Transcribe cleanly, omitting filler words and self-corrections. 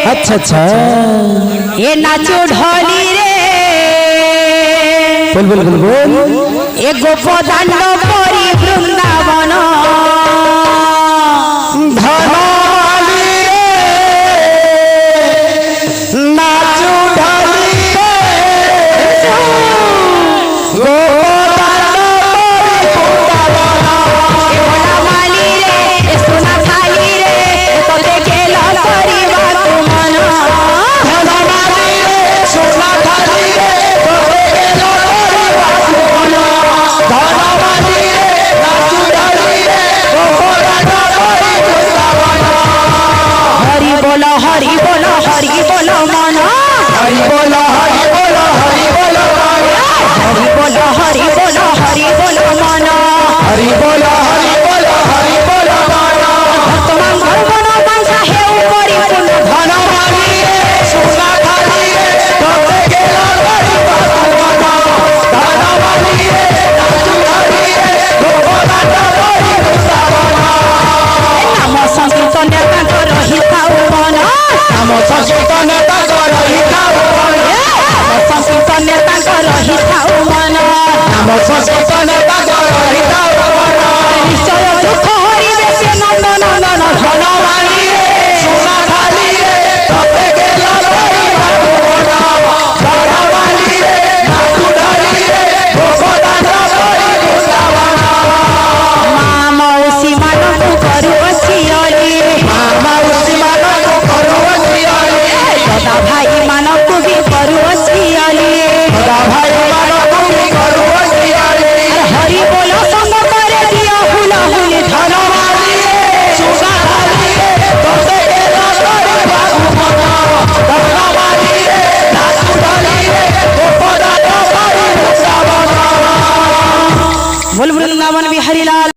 अच्छा अच्छा ये नाचो ढोली रे बोल बोल बोल बोल ए गोपदान परी वृंदावन धनवाली रे नाचू ढाली रे गोपाल वाली रे ए सोना थाली रे तो देखे ला परिवार मन धनवाली रे सोना थाली रे तो देखे ला परिवार धनवाली रे नाचू ढाली रे गोपाल हरि बोलो हरि बोलो हरि बोलो मन हरि बोलो हरि बोलो हरि बोलो हरि बोलो हरि बोलो हरि बोलो मन हरि बोलो हरि बोलो हरि बोलो भक्त मंगल बनो मनसा हे उपरी पूर्ण धनवाली रे सोना थाली रे तो देखे ला परिवार धनवाली रे नाचू ढाली रे गोपाल नाम संकीर्तन तांको रहिताउ मन नाम संकीर्तन तांको रहिताउ मन नाम संकीर्तन तांको रहिताउ मन नाम संकीर्तन तांको रहिताउ मन निश्चय सुख हरिबे से नंद नंदन धनवाली रे सोना थाली रे तो देखे ला परिवार धनवाली रे नाचू ढाली रे गोपाल माँ मौसी मानकु करू अछियली माउसी मानको करुवती आली दादा भाई मानकु भी करू अछियली दादा भाई मानको भी करुवती आली हरि बोलो संग करे दिया हुला हुली धनवाली रे सोना थाली रे तो देखे ला परिवार धनवाली रे नाचू ढाली रे गोपाल बोल वृंदावन बिहारी लाल।